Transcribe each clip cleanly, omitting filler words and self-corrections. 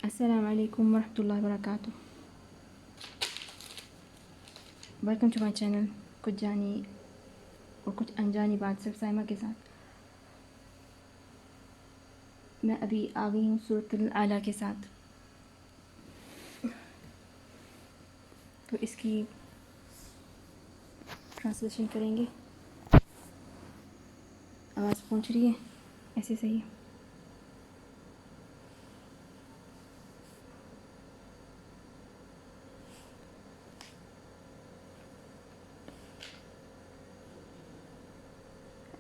السلام علیکم ورحمۃ اللہ وبرکاتہ. ویلکم ٹو مائی چینل کچھ جانی اور کچھ انجانی بات صرف سائمہ کے ساتھ. میں ابھی آ گئی ہوں سورۃ الاعلیٰ کے ساتھ. تو اس کی ٹرانسلیشن کریں گے. آواز پہنچ رہی ہے ایسے صحیح؟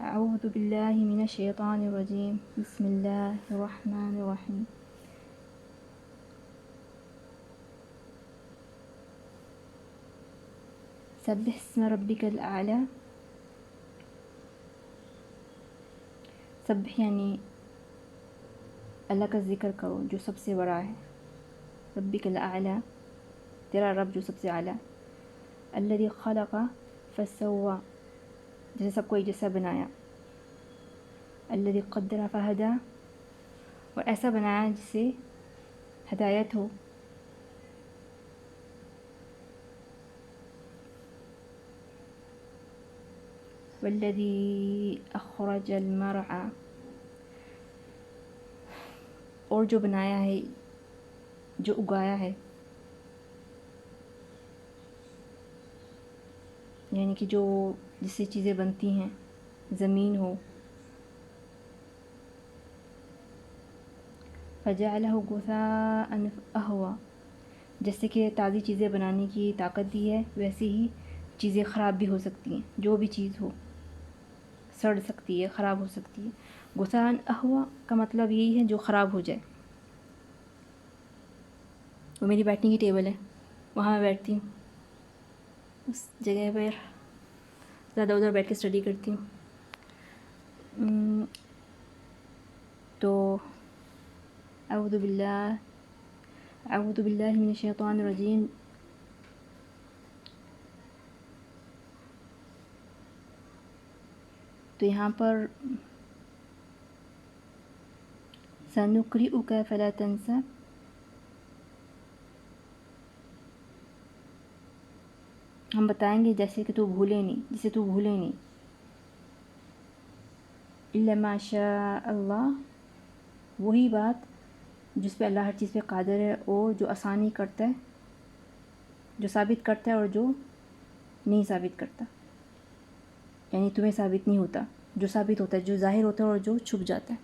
اعوذ باللہ من الشیطان الرجیم. بسم اللہ الرحمن الرحیم. سبح اسم ربک الاعلیٰ. سبح یعنی اللہ کا ذکر کرو جو سب سے بڑا ہے. ربک الاعلیٰ تیرا رب جو سب سے اعلیٰ. الذی خلق فسوی جسے سب کو ایک جیسا بنایا. الذی قدر فہدی اور ایسا بنایا جس سے ہدایت ہو. والذی اخرج المرعى اور جو بنایا ہے جو اگایا ہے یعنی کہ جو جس سے چیزیں بنتی ہیں زمین ہو. فجعلہ غثاء احوا جیسے کہ تازی چیزیں بنانے کی طاقت دی ہے ویسے ہی چیزیں خراب بھی ہو سکتی ہیں. جو بھی چیز ہو سڑ سکتی ہے خراب ہو سکتی ہے. غثاء احوا کا مطلب یہی ہے جو خراب ہو جائے. وہ میری بیٹھنے کی ٹیبل ہے وہاں میں بیٹھتی ہوں اس جگہ پر زیادہ ادھر بیٹھ کے اسٹڈی کرتی ہوں. تو اعوذ باللہ من الشیطان الرجیم. تو یہاں پر سنقرئک فلا تنسى ہم بتائیں گے جیسے کہ تو بھولے نہیں جسے تو بھولے نہیں. الا ما شاء اللہ وہی بات جس پہ اللہ ہر چیز پہ قادر ہے اور جو آسانی کرتا ہے جو ثابت کرتا ہے اور جو نہیں ثابت کرتا. یعنی تمہیں ثابت نہیں ہوتا جو ثابت ہوتا ہے جو ظاہر ہوتا ہے اور جو چھپ جاتا ہے.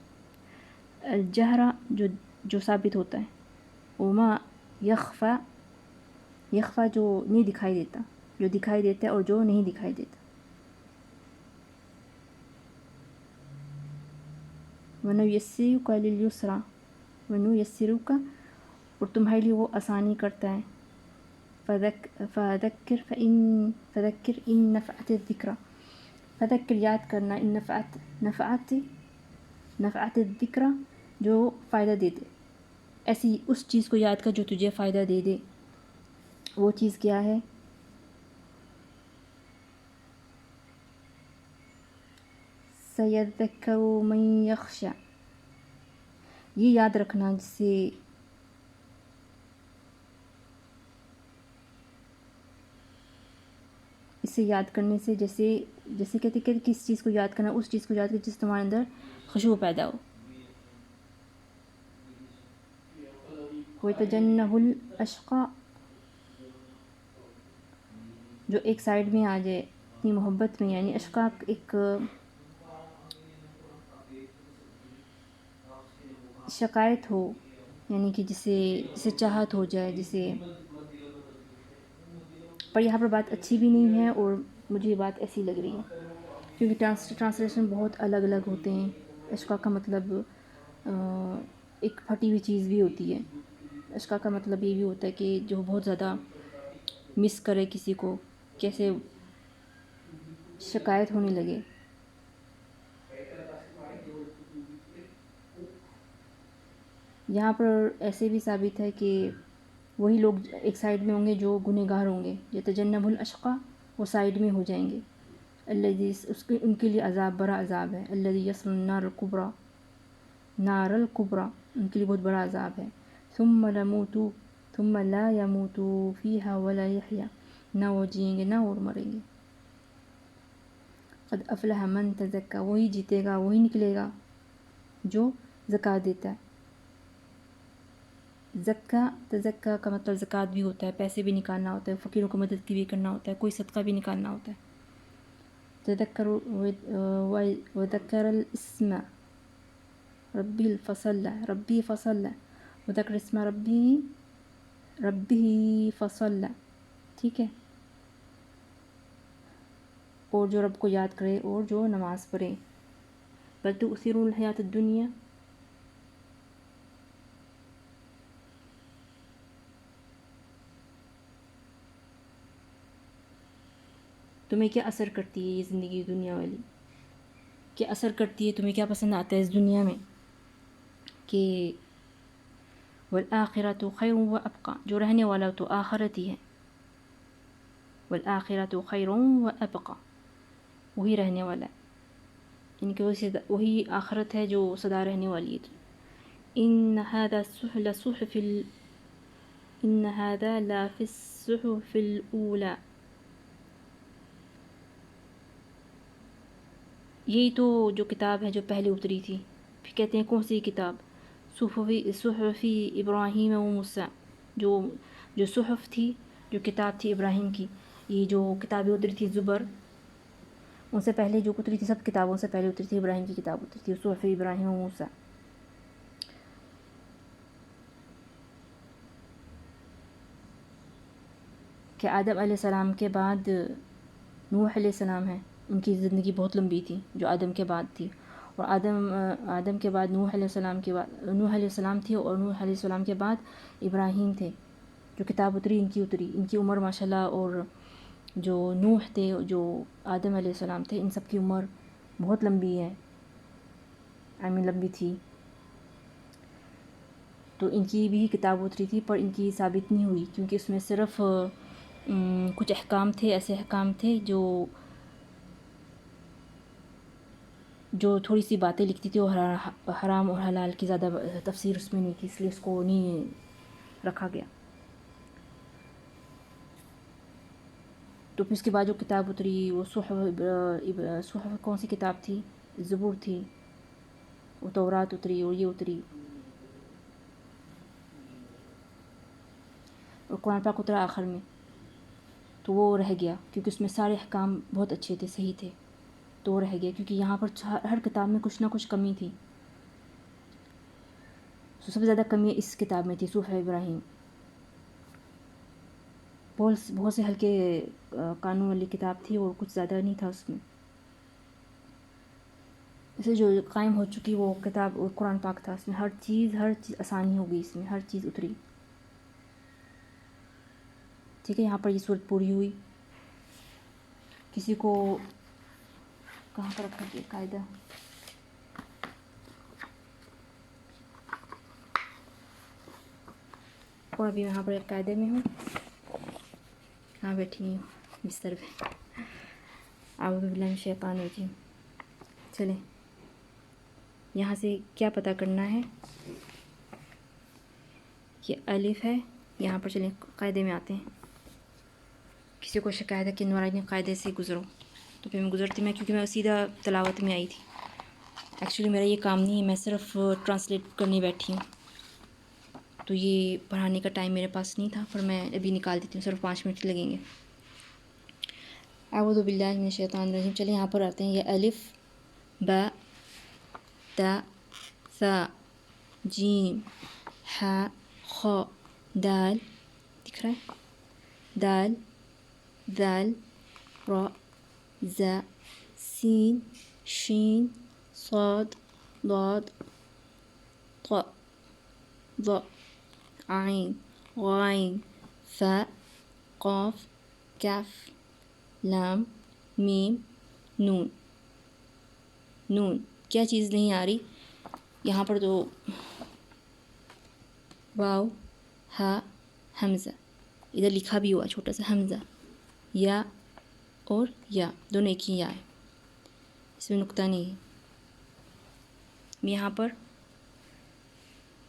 الجہرہ جو ثابت ہوتا ہے. وما یخفا یخفا جو نہیں دکھائی دیتا جو دکھائی دیتا ہے اور جو نہیں دکھائی دیتا. ونیسرک للیسریٰ ونیسرک اور تمہارے لیے وہ آسانی کرتا ہے. فذکر ان نفعت الذکریٰ فذکر یاد کرنا ان نفعت الذکریٰ جو فائدہ دے دے. ایسی اس چیز کو یاد کر جو تجھے فائدہ دے دے. وہ چیز کیا ہے؟ سیذکر من یخشی یہ یاد رکھنا جس سے اسے یاد کرنے سے جیسے کہتے کہ کس چیز کو یاد کرنا اس چیز کو یاد کر جس تمہارے اندر خشوع پیدا ہو. وَيَتَجَنَّبُ الْأَشْقَى جو ایک سائیڈ میں آ جائے اتنی محبت میں. یعنی اشقا ایک شکایت ہو یعنی کہ جسے چاہت ہو جائے جسے. پر یہاں پر بات اچھی بھی نہیں ہے اور مجھے یہ بات ایسی لگ رہی ہے کیونکہ ٹرانسلیشن بہت الگ الگ ہوتے ہیں. اشقا کا مطلب ایک پھٹی ہوئی چیز بھی ہوتی ہے. اشقا کا مطلب یہ بھی ہوتا ہے کہ جو بہت زیادہ مس کرے کسی کو کیسے شکایت ہونے لگے. یہاں پر ایسے بھی ثابت ہے کہ وہی لوگ ایک سائیڈ میں ہوں گے جو گنہگار ہوں گے. یتجنب الاشقیٰ وہ سائیڈ میں ہو جائیں گے. الذی ان کے لیے عذاب بڑا عذاب ہے. الذی یصلی النار الکبریٰ ان کے لیے بہت بڑا عذاب ہے. ثم لموتو ثم لا يموتو فيها ولا يحيا، نہ وہ جئیں گے نہ وہ مریں گے. قد افلح من تزکا، وہی جیتے گا، وہی نکلے گا جو زکوٰۃ دیتا ہے. زکا تزکا کا مطلب زکوٰۃ بھی ہوتا ہے، پیسے بھی نکالنا ہوتا ہے، فقیروں کو مدد کی بھی کرنا ہوتا ہے، کوئی صدقہ بھی نکالنا ہوتا ہے. تذکر وذکر الاسم ربی الفصل، ربی فصل، وذکر اسم ربی فصل، ٹھیک ہے. اور جو رب کو یاد کرے اور جو نماز پڑھے. بل تؤثرون الحیات الدنیا، تمہیں کیا اثر کرتی ہے یہ زندگی دنیا والی، کیا اثر کرتی ہے، تمہیں کیا پسند آتا ہے اس دنیا میں. کہ والآخرۃ خیر و ابقیٰ، جو رہنے والا تو آخرت ہی ہے. والآخرۃ خیر و ابقیٰ، وہی رہنے والا ہے، ان کے وہی آخرت ہے جو سدا رہنے والی ہے. ان هذا لفی الصحف الاولی، یہی تو جو کتاب ہے جو پہلے اتری تھی. پھر کہتے ہیں کون سی کتاب؟ صحفی ابراہیم و موسیٰ، جو صحف تھی، جو کتاب تھی ابراہیم کی. یہ جو کتابیں اتری تھی زبر، ان سے پہلے جو اتری تھی سب کتابوں سے پہلے اتری تھی ابراہیم کی کتاب اتری تھی، صحف ابراہیم و موسیٰ. کہ آدم علیہ السلام کے بعد نوح علیہ السلام ہے، ان کی زندگی بہت لمبی تھی جو آدم کے بعد تھی. اور آدم کے بعد نوح علیہ السلام تھی، اور نوح علیہ السلام کے بعد ابراہیم تھے. جو کتاب اتری ان کی عمر ماشاءاللہ، اور جو نوح تھے، جو آدم علیہ السلام تھے، ان سب کی عمر بہت لمبی ہے، لمبی تھی. تو ان کی بھی کتاب اتری تھی، پر ان کی ثابت نہیں ہوئی، کیونکہ اس میں صرف کچھ احکام تھے، ایسے احکام تھے جو تھوڑی سی باتیں لکھتی تھی، اور حرام اور حلال کی زیادہ تفسیر اس میں نہیں تھی، اس لیے اس کو نہیں رکھا گیا. تو پھر اس کے بعد جو کتاب اتری وہ صحف کون سی کتاب تھی؟ زبور تھی. وہ تورات اتری اور یہ اتری، اور قرآن پاک اترا آخر میں. تو وہ رہ گیا کیونکہ اس میں سارے احکام بہت اچھے تھے، صحیح تھے، تو وہ رہ گیا کیونکہ یہاں پر ہر کتاب میں کچھ نہ کچھ کمی تھی. سب سے زیادہ کمی اس کتاب میں تھی، صحف ابراہیم. بہت سے ہلکے قانون والی کتاب تھی اور کچھ زیادہ نہیں تھا اس میں. اسے جو قائم ہو چکی وہ کتاب قرآن پاک تھا، اس میں ہر چیز آسانی ہو گئی، اس میں ہر چیز اتری. ٹھیک ہے، یہاں پر یہ صورت پوری ہوئی. کسی کو کہاں پر رکھا گیا قاعدہ؟ اور ابھی یہاں پر ایک قاعدے میں ہوں، ہاں بیٹھی ہوں بستر پہ. اعوذ باللہ من الشیطان الرجیم. چلیں یہاں سے کیا پتہ کرنا ہے؟ یہ الف ہے یہاں پر. چلیں قاعدے میں آتے ہیں. کسی کو شکایت ہے کہ نورانی قاعدے سے گزرو، تو پھر میں گزرتی کیونکہ میں سیدھا تلاوت میں آئی تھی. ایکچولی میرا یہ کام نہیں ہے، میں صرف ٹرانسلیٹ کرنے بیٹھی ہوں، تو یہ پڑھانے کا ٹائم میرے پاس نہیں تھا، پر میں ابھی نکال دیتی ہوں، صرف 5 منٹ لگیں گے. اعوذ باللہ من الشیطان الرجیم. چلیں یہاں پر آتے ہیں. یہ الف، با، تا، ثا، جیم، ح، خ، دال، دکھ رہا ہے؟ دال، ذال، را، زا، سین، شین، صاد، ضاد، طا، ظا، عین، غین، فا، قاف، کاف، لام، میم، نون. نون کیا چیز نہیں آ رہی یہاں پر؟ تو واو، ہا، حمزہ، ادھر لکھا بھی ہوا چھوٹا سا حمزہ. یا اور یا دونوں ایک ہی یا ہے، اس میں نقطہ نہیں ہے. یہاں پر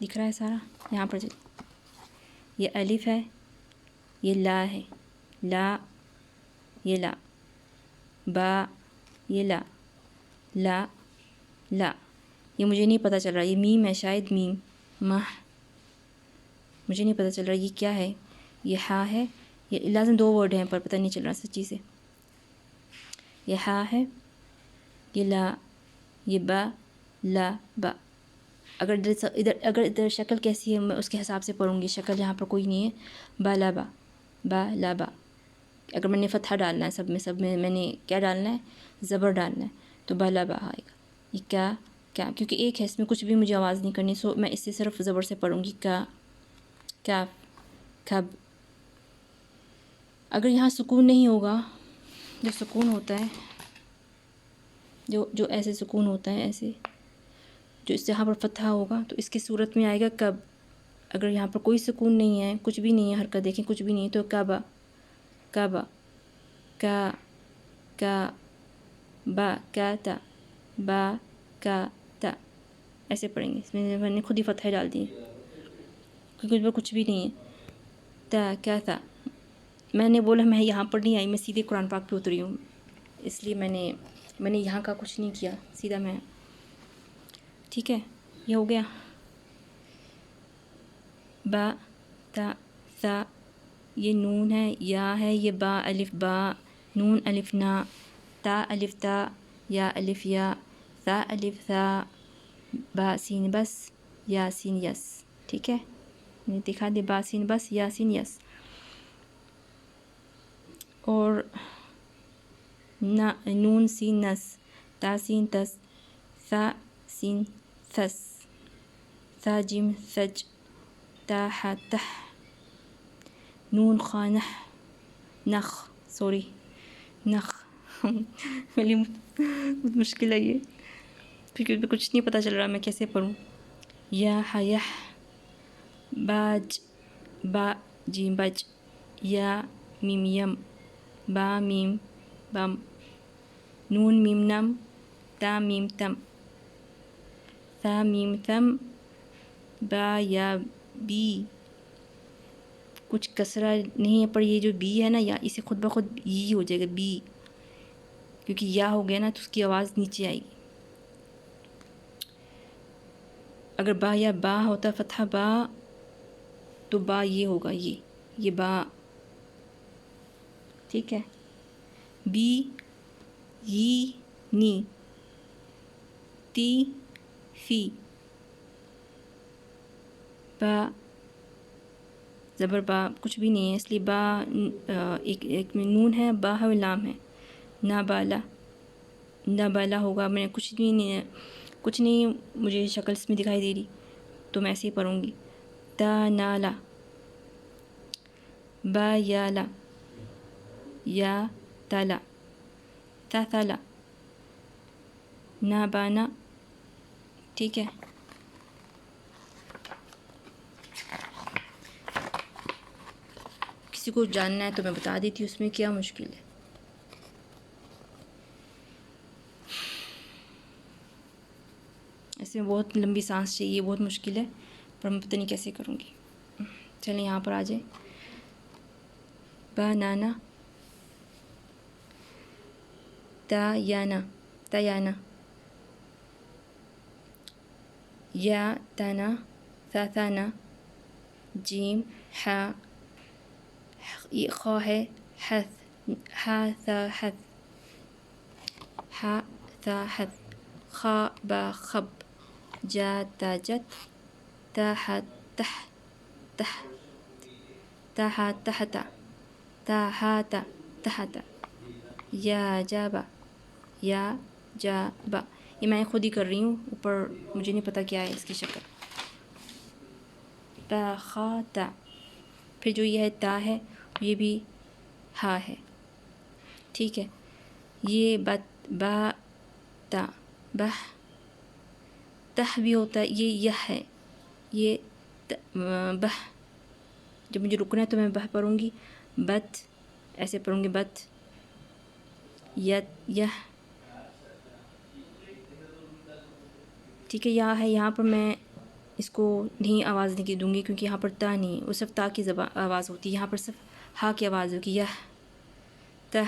دکھ رہا ہے سارا، یہاں پر یہ الف ہے، یہ لا ہے، لا، یہ لا، با، یہ لا، لا، لا، یہ مجھے نہیں پتہ چل رہا، یہ میم ہے شاید، میم، ماہ، مجھے نہیں پتہ چل رہا یہ کیا ہے، یہ ہا ہے، یہ لازم دو ورڈ ہیں پر پتہ نہیں چل رہا سچی سے، یہ ہا ہے، یہ لا، یہ با، لا، با۔ اگر ادھر شکل کیسی ہے میں اس کے حساب سے پڑھوں گی، شکل یہاں پر کوئی نہیں ہے، با لا با، با لا با۔ اگر میں نے فتحہ ڈالنا ہے سب میں میں نے کیا ڈالنا ہے، زبر ڈالنا ہے، تو با لا با آئے گا۔ یہ کیا کیونکہ ایک ہے اس میں کچھ بھی مجھے آواز نہیں کرنی، سو میں اس سے صرف زبر سے پڑھوں گی، کاف، کھب۔ اگر یہاں سکون نہیں ہوگا، جو سکون ہوتا ہے، جو ایسے سکون ہوتا ہے، ایسے جو اس یہاں پر فتحہ ہوگا تو اس کی صورت میں آئے گا کب۔ اگر یہاں پر کوئی سکون نہیں ہے، کچھ بھی نہیں ہے، حرکت دیکھیں کچھ بھی نہیں ہے، تو کعبہ، کعبہ، کا، با، کا تا، با، کا تا، ایسے پڑھیں گے۔ اس میں نے خود ہی فتحہ ڈال دی کیونکہ اس میں کچھ بھی نہیں ہے، تا، کا تا۔ میں نے بولا میں یہاں پر نہیں آئی، میں سیدھے قرآن پاک پہ اتری ہوں، اس لیے میں نے یہاں کا کچھ نہیں کیا، سیدھا میں، ٹھیک ہے، یہ ہو گیا۔ با، تا، ثا، یہ نون ہے، یا ہے، یہ با الف با، نون الف نا، تا الف تا، یا الف یا، ثا الف ثا، با سین بس، یا سین یس، ٹھیک ہے، میں نے دکھا دیا، با سین بس، یا سین یس۔ اور نون سین نس، تا سین تس، ثا سین ثس، ثا جیم ثج، تا ح تح، نون خا نح، نخ، سوری، نخ، میری بہت مشکل ہے یہ کیونکہ کچھ نہیں پتہ چل رہا میں کیسے پڑھوں۔ یا حیح، باج، با جیم بج، یا میم یم، با میم بم، نون میم نم، تا میم تم، ثا میم ثم، با یا بی، کچھ کسرہ نہیں ہے پر یہ جو بی ہے نا، یا اسے خود بخود یہ ہو جائے گا بی، کیونکہ یا ہو گیا نا تو اس کی آواز نیچے آئے گی۔ اگر با یا با ہوتا فتحہ با تو با یہ ہوگا، یہ با، ٹھیک ہے، بی، یی، نی، تی، فی، با، زبر با کچھ بھی نہیں ہے اس لیے با، ایک میں نون ہے، با ہے، لام ہے، نا بالا، نا بالا ہوگا، میں کچھ نہیں ہے، کچھ نہیں مجھے شکل اس میں دکھائی دے رہی تو میں ایسے ہی پڑھوں گی، تا نالا، با یالا، یا تالا، تا تالا، نا بانا، ٹھیک ہے۔ کسی کو جاننا ہے تو میں بتا دیتی ہوں اس میں کیا مشکل ہے۔ اس میں بہت لمبی سانس چاہیے، بہت مشکل ہے پر میں پتہ نہیں کیسے کروں گی۔ چلیں یہاں پر آ جائیں، با نانا، تا یانا، تا یانا، یا تانا، ثا ثانا، جیم حا، یہ خا ہے، حث، حا ثا حث، حا ثا حث، خا با خب، جا تا جت، تا ح تح تح، تا ح تحت، تا ح تا تحت، یا جابا، یا جابا، یہ میں خود ہی کر رہی ہوں، اوپر مجھے نہیں پتہ کیا ہے اس کی شکل۔ تا خا تا، پھر جو یہ ہے تا ہے یہ بھی ہا ہے، ٹھیک ہے، یہ با تا، بہ، تہ بھی ہوتا ہے، یہ یہ ہے، یہ بہ، جب مجھے رکنا ہے تو میں بہ پڑھوں گی، بت، ایسے پڑھوں گی بت، یت، یہ، ٹھیک ہے، یا ہے، یہاں پر میں اس کو نہیں آواز نہیں دوں گی کیونکہ یہاں پر تا نہیں ہے، وہ صرف تا کی آواز ہوتی ہے، یہاں پر صرف ہا کی آواز ہوگی، یہ تہ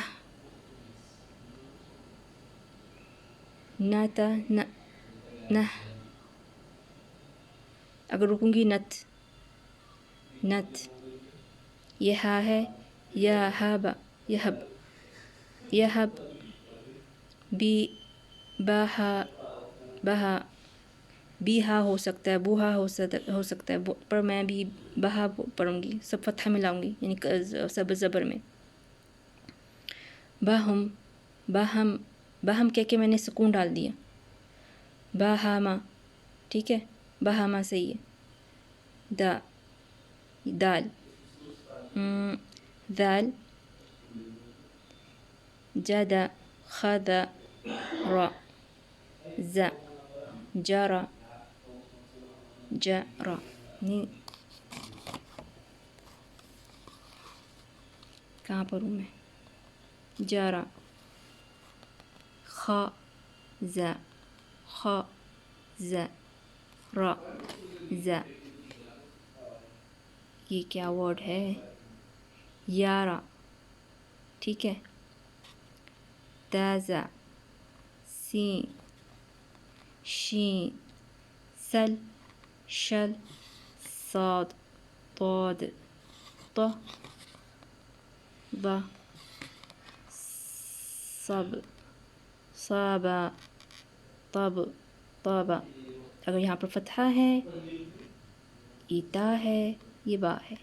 نہ تا نہ، اگر رکوں گی نت نت، یہ ہا ہے یا ہب یہب یہب، بی بہا بہا، بی ہا ہو سکتا ہے، بوہا ہو سکتا ہے، پر میں بھی بہا پڑھوں گی، سب فتحہ میں لاؤں گی، یعنی سب زبر میں۔ باہم باہم باہم کہہ کے میں نے سکون ڈال دیا، باہما، ٹھیک ہے، باہما صحیح ہے۔ دال دال، جدا خدا را، جارا جارا، کہاں پر ہوں میں، جارا، خا خا را یہ کیا ورڈ ہے، یارا، ٹھیک ہے، تازہ، سین شین، سل شل، صاد طاد، ط ض، صب صابا، طب طابا۔ اگر یہاں پر فتحہ ہے یہ تا ہے، یہ با ہے،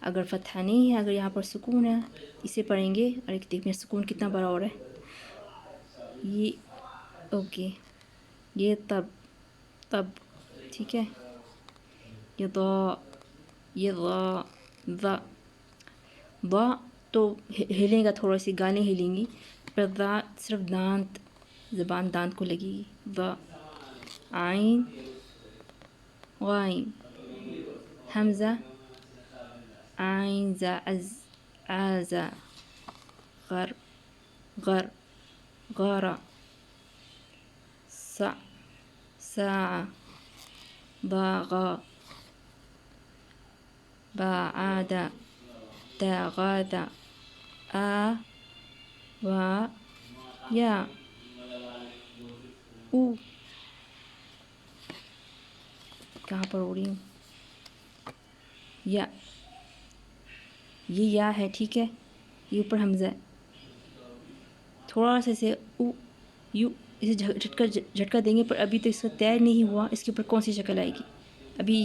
اگر فتحہ نہیں ہے، اگر یہاں پر سکون ہے، اسے پڑھیں گے، اور ایک دیکھ میں سکون کتنا بڑا ہو رہا ہے، یہ اوکے، یہ تب تب، ٹھیک ہے، یہ ضا، یہ ضا ضا ضا تو ہلے گا، تھوڑا سی گالیں ہلیں گی، پر ضا صرف دانت، زبان دانت کو لگے گی، ضا، عین غائن، حمزہ عین زا عز عازا، غر غر غارا، صع ساعة، ضاغا، باعادا، تاغادا، وا یا او، کہاں پر ہو رہی ہوں، یا، یہ یا ہے، ٹھیک ہے، یہ اوپر حمزہ ہے، تھوڑا سا اسے او یو، اسے جھٹکا دیں گے، پر ابھی تو اس کا طے نہیں ہوا اس کے اوپر کون سی شکل آئے گی، ابھی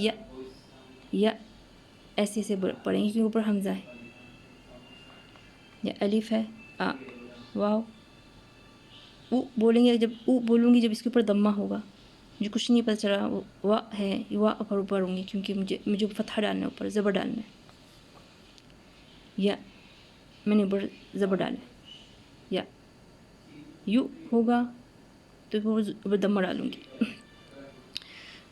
یا ایسے سے پڑھیں گے کیونکہ اوپر حمزہ ہے، یا الف ہے، آ واو، او بولیں گے، جب او بولوں گی جب اس کے اوپر ضمہ ہوگا، مجھے کچھ نہیں پتہ چلا، وا ہے، وا اوپر پڑھوں گی کیونکہ مجھے فتحہ ڈالنا ہے، اوپر زبر ڈالنا ہے، یا میں نے اوپر زبر ڈالا ہے، یا یو ہوگا تو اوپر ضمہ ڈالوں گی،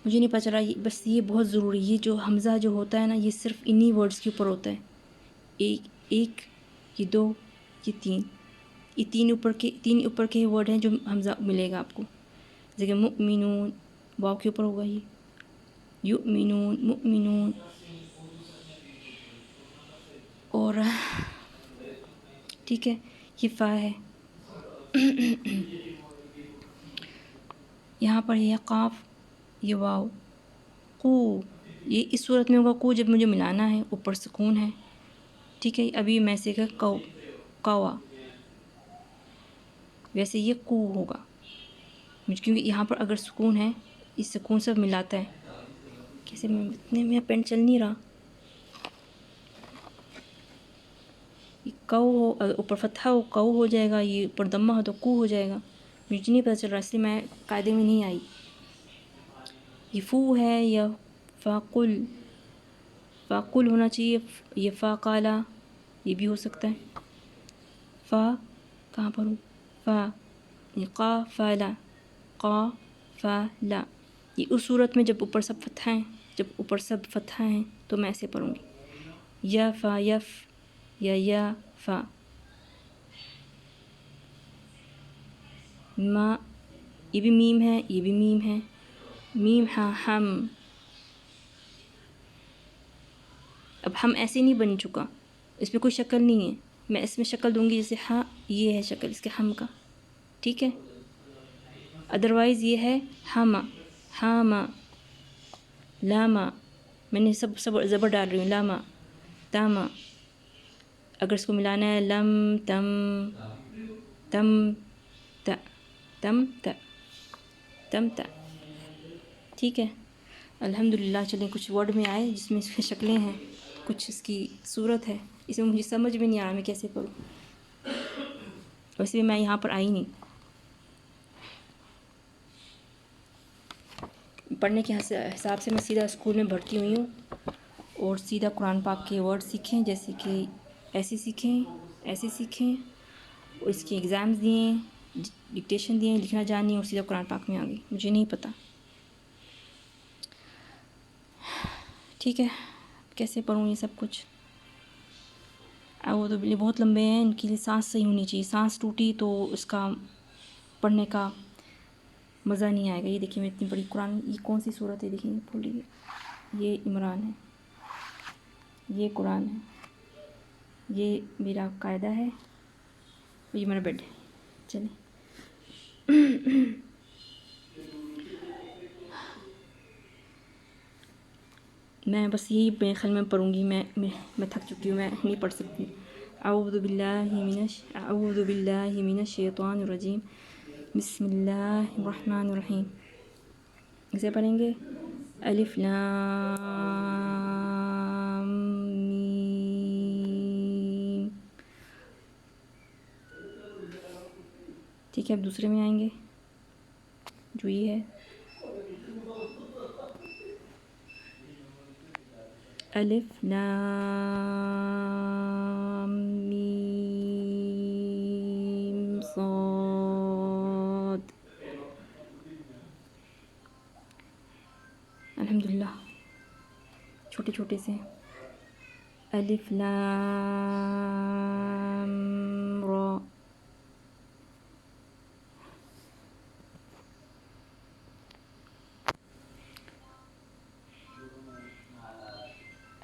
مجھے نہیں پتہ چلا، بس یہ بہت ضروری، یہ جو حمزہ جو ہوتا ہے نا، یہ صرف انہی ورڈز کے اوپر ہوتا ہے، ایک یہ دو یہ تین، یہ تین اوپر کے ورڈ ہیں جو حمزہ ملے گا آپ کو، جیسے مؤمنون، واو کے اوپر ہوگا، یہ یؤمنون مؤمنون، اور ٹھیک ہے، یہ فا ہے، یہاں پر یہ قاف، یہ واو، قو، یہ اس صورت میں ہوگا قو جب مجھے ملانا ہے، اوپر سکون ہے، ٹھیک ہے، ابھی میں سے کہ قوا، ویسے یہ قو ہوگا، کیونکہ یہاں پر اگر سکون ہے، اس سکون سب ملاتا ہے، کیسے میں پینٹ چل نہیں رہا، یہ کو ہو، اوپر فتحہ ہو کو ہو جائے گا، یہ اوپر ضمہ ہو تو کو ہو جائے گا، مجھے نہیں پتہ چل رہا، اس لیے میں قاعدے میں نہیں آئی، یہ فو ہے یا فاقل، فاقل ہونا چاہیے، یہ فا قالا، یہ بھی ہو سکتا ہے، فا کہاں پر ہوں، فا، یہ قا فالا، قا فالا، یہ اس صورت میں جب اوپر سب فتحہ ہیں تو میں ایسے پڑھوں گی، یا فا یف، یا فا، ما، یہ بھی میم ہے، یہ بھی میم ہے، میم ہا ہم، اب ہم ایسے نہیں بن چکا، اس پہ کوئی شکل نہیں ہے. میں اس میں شکل دوں گی جیسے ہاں یہ ہے شکل اس کے ہم کا، ٹھیک ہے. ادروائز یہ ہے ہما، ہاما، لاما. میں نے سب زبر ڈال رہی ہوں، لاما، تاما. اگر اس کو ملانا ہے لم تم تم تا، تم تا، تم تا، ٹھیک ہے. الحمدللہ. چلیں کچھ ورڈ میں آئے جس میں اس کی شکلیں ہیں، کچھ اس کی صورت ہے. اس میں مجھے سمجھ میں نہیں آ رہا میں کیسے پڑھوں، ویسے بھی میں یہاں پر آئی نہیں. پڑھنے کے حساب سے میں سیدھا اسکول میں بھرتی ہوئی ہوں اور سیدھا قرآن پاک کے ورڈ سیکھیں، جیسے کہ ایسے سیکھیں، ایسے سیکھیں. اور اس کے ایگزامز دیے، ڈکٹیشن دیے، لکھنا جانی، اور سیدھا قرآن پاک میں آ گئی. مجھے نہیں پتہ، ٹھیک ہے. کیسے پڑھوں یہ سب کچھ؟ اعوذ باللہ بہت لمبے ہیں، ان کے لیے سانس صحیح ہونی چاہیے. سانس ٹوٹی تو اس کا پڑھنے کا مزہ نہیں آئے گا. یہ دیکھیں میں اتنی بڑی قرآن، یہ کون سی صورت ہے دیکھیں، یہ بھول گئی. یہ عمران ہے، یہ قرآن ہے، یہ میرا قاعدہ ہے، یہ میرا بیڈ ہے. چلیں میں بس یہی میرے خیال میں پڑھوں گی. میں تھک چکی ہوں، میں نہیں پڑھ سکتی. اعوذ باللہ من الشیطان الرجیم. بسم اللہ الرحمن الرحیم. اسے پڑھیں گے الف لام میم. ٹھیک ہے. اب دوسرے میں آئیں گے جو یہ ہے الف لام میم صاد. الحمدللہ. چھوٹے چھوٹے سے الف لام را.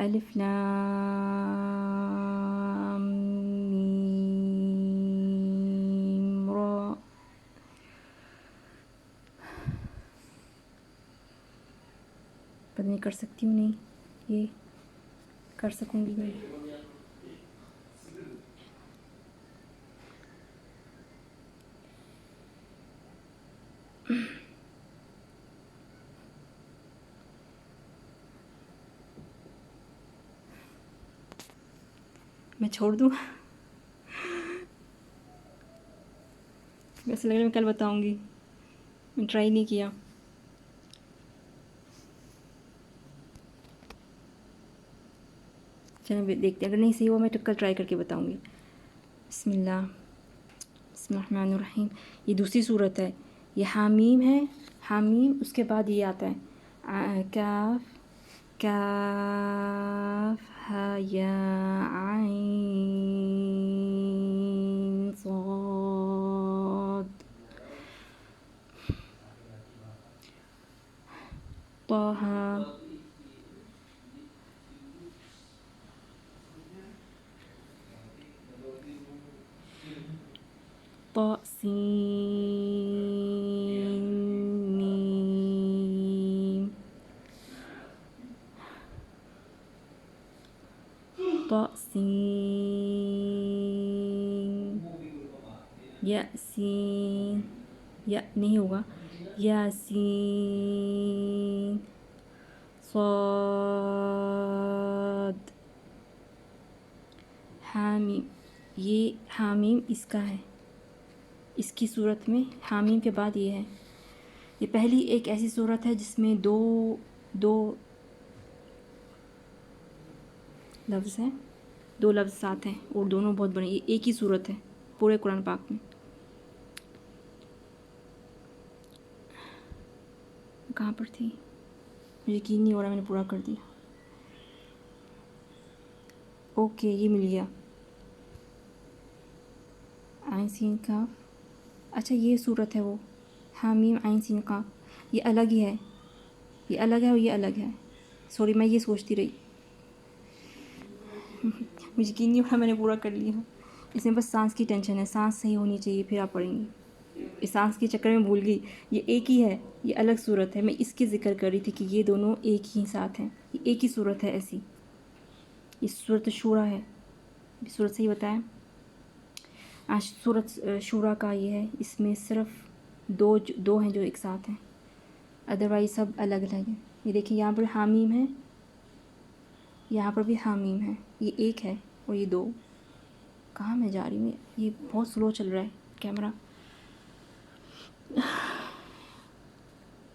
الف لام میم را. پتہ نہیں کر سکتی ہوں نہیں، یہ کر سکوں گی میں. میں چھوڑ دوں؟ ویسے لگ رہا ہے میں کل بتاؤں گی، میں ٹرائی نہیں کیا. چلیں دیکھتے اگر نہیں صحیح ہوا میں تو کل ٹرائی کر کے بتاؤں گی. بسم اللہ، بسم اللہ الرحمن الرحیم. یہ دوسری صورت ہے. یہ حامیم ہے، حامیم. اس کے بعد یہ آتا ہے کاف، کاف ہا یا عین صاد. طه، طا سین میم، طا سین. یا سین، یا نہیں ہوگا، یاسین صاد. حامیم. یہ حامیم اس کا ہے، اس کی صورت میں حامیم کے بعد یہ ہے. یہ پہلی ایک ایسی صورت ہے جس میں دو لفظ ہیں، دو لفظ ساتھ ہیں اور دونوں بہت بڑے. یہ ایک ہی صورت ہے پورے قرآن پاک میں. کہاں پر تھی؟ مجھے یقین نہیں ہو رہا میں نے پورا کر دیا. اوکے یہ مل گیا. عین سین کاف. اچھا یہ صورت ہے وہ حامیم عین سین کاف. یہ الگ ہی ہے، یہ الگ ہے اور یہ الگ ہے. سوری میں یہ سوچتی رہی. مجھے یقین نہیں ہو رہا میں نے پورا کر لیا ہوں. اس میں بس سانس کی ٹینشن ہے, سانس صحیح ہونی چاہیے پھر آپ پڑھیں گی. اس سانس کے چکر میں بھول گئی, یہ ایک ہی ہے, یہ الگ صورت ہے. میں اس کی ذکر کر رہی تھی کہ یہ دونوں ایک ہی ساتھ ہیں, یہ ایک ہی صورت ہے ایسی. یہ صورت شورا ہے, صورت صحیح بتایا. آج صورت شورا کا یہ ہے, اس میں صرف دو ہیں جو ایک ساتھ ہیں, ادروائز سب الگ الگ ہیں. یہ دیکھیں یہاں پر حامیم ہے, یہاں پر بھی حامیم ہے, یہ ایک ہے اور یہ دو. کہاں میں جا رہی ہوں, یہ بہت سلو چل رہا ہے کیمرہ.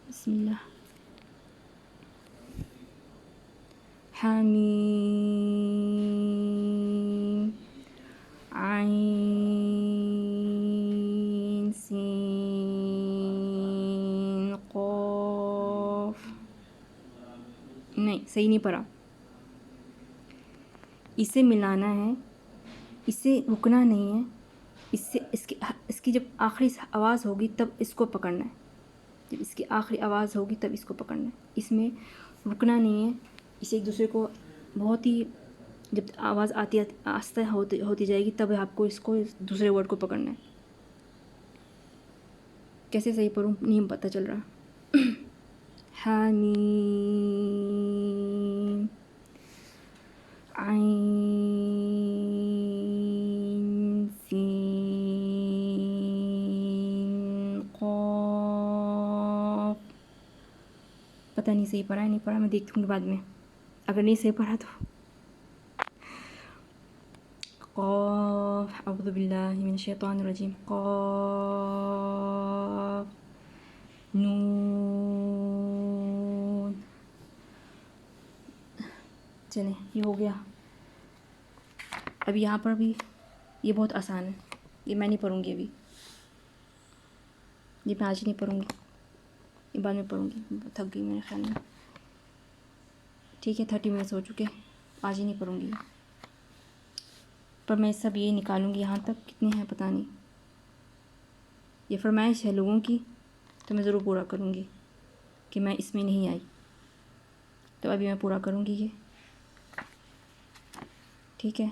بسم اللہ. حمیم عین سین قاف. نہیں صحیح نہیں پڑھا, اسے ملانا ہے, اسے رکنا نہیں ہے. اس کی جب آخری آواز ہوگی تب اس کو پکڑنا ہے, جب اس کی آخری آواز ہوگی تب اس کو پکڑنا ہے. اس میں رکنا نہیں ہے. اسے ایک دوسرے کو بہت ہی, جب آواز آتی آہستہ ہوتی جائے گی تب آپ کو اس کو دوسرے ورڈ کو پکڑنا ہے. کیسے صحیح پڑھوں نہیں پتہ چل رہا. حمیم عین سین قاف. پتہ نہیں صحیح پڑھا ہے نہیں پڑھا, میں دیکھتی ہوں بعد میں, اگر نہیں صحیح پڑھا تو. قاف, اعوذ باللہ من الشیطان الرجیم. قاف نون. چلیں یہ ہو گیا. اب یہاں پر بھی یہ بہت آسان ہے, یہ میں نہیں پڑھوں گی ابھی, یہ میں آج نہیں پڑھوں گی, یہ بعد میں پڑھوں گی. تھک گئی میرے خیال میں. ٹھیک ہے 30 منٹس ہو چکے, آج ہی نہیں پڑھوں گی. پر میں سب یہ نکالوں گی, یہاں تک کتنے ہیں پتہ نہیں. یہ فرمائش ہے لوگوں کی تو میں ضرور پورا کروں گی, کہ میں اس میں نہیں آئی تو ابھی میں پورا کروں گی یہ. ٹھیک ہے.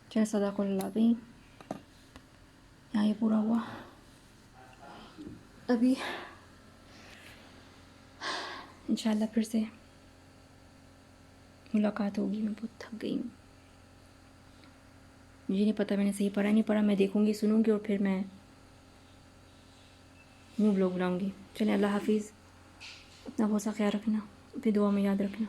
چلے صدق اللہ العظیم. یہاں یہ پورا ہوا. ابھی انشاءاللہ پھر سے ملاقات ہوگی. میں بہت تھک گئی ہوں, مجھے نہیں پتہ میں نے صحیح پڑھا نہیں پڑھا. میں دیکھوں گی سنوں گی اور پھر میں نیو بلاگ لاؤں گی. چلیں اللہ حافظ. اپنا بہت سا خیال رکھنا, اپنی دعا میں یاد رکھنا.